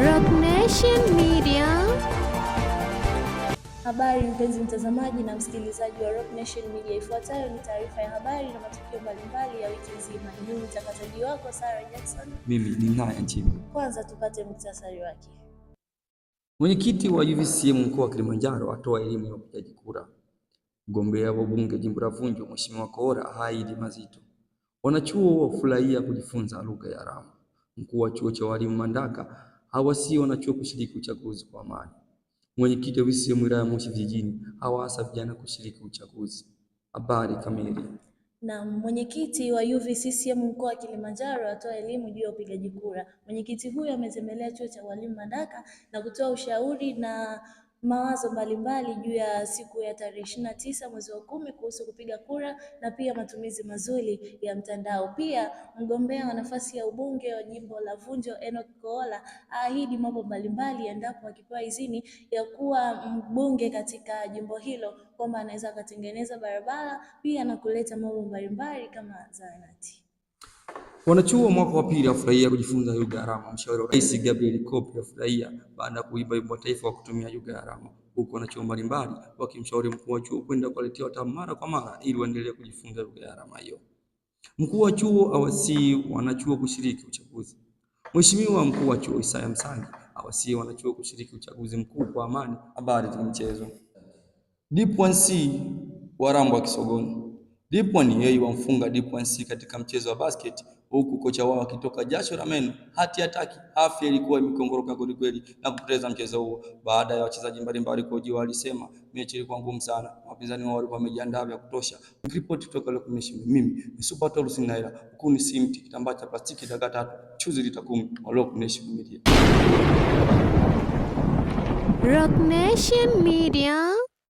Rock Nation Media. Habari mpenzi mtazamaji na msikilizaji wa Rock Nation Media, ifuatayo ni taarifa ya habari na matukio mbalimbali ya wiki nzima. Ni mtangazaji wako Sarah Jackson. Mimi ni Naya Nchimbi. Kwanza tupate muhtasari wake. Mwenyekiti wa UVCCM mkoa wa Kilimanjaro atoa elimu ya upigaji kura. Mgombea wa bunge jimbo la Vunjo Mheshimiwa Koora haidi mazito. Wanachuo wafurahia kujifunza lugha ya alama. Mkuu wa chuo cha walimu Mandaka hawasii wanachuo kushiriki uchaguzi kwa amani. Mwenyekiti wa UVCCM wilaya ya Moshi vijijini hawaasa vijana kushiriki uchaguzi. Habari kamili. Na mwenyekiti wa UVCCM mkoa wa Kilimanjaro atoa elimu juu ya upigaji kura. Mwenyekiti huyo ametembelea chuo cha walimu Mandaka na kutoa ushauri na mawazo mbalimbali juu ya siku ya tarehe 29 mwezi wa 10 kuhusu kupiga kura na pia matumizi mazuri ya mtandao. Pia mgombea wa nafasi ya ubunge wa jimbo la Vunjo Enoch Koora ahidi mambo mbalimbali endapo akipewa idhini ya kuwa mbunge katika jimbo hilo, kwamba anaweza akatengeneza barabara pia na kuleta mambo mbalimbali kama zahanati. Wanachuo mwaka wa pili wafurahia kujifunza lugha ya alama. Mshauri wa Rais Gabriel Kopi afurahia baada ya kuimba wimbo wa taifa wa kutumia lugha ya alama, huku wanachuo mbalimbali wakimshauri mkuu wa chuo kwenda kuwaletea wataalamu mara kwa mara ili waendelee kujifunza lugha ya alama hiyo. Mkuu wa chuo awasii wanachuo kushiriki uchaguzi. Mheshimiwa mkuu wa chuo Isaya Msangi awasii wanachuo kushiriki uchaguzi mkuu kwa amani. Habari za michezo. D1C Warambwa Kisogoni. D1 yeye wamfunga D1C katika mchezo wa basket, huku kocha wao akitoka jasho la meno. Hati hataki, afya ilikuwa imekongoroka kweli na kupoteza mchezo huo. Baada ya wachezaji mbalimbali kuhojiwa, walisema mechi ilikuwa ngumu sana, wapinzani wao walikuwa wamejiandaa vya kutosha. Ripoti kutoka Rock Nation. Mimi ni Super Tolus Naila, huku ni simti kitambaa cha plastiki daga 3 chuzi lita 10 wa Rock Nation Media. Rock Nation Media.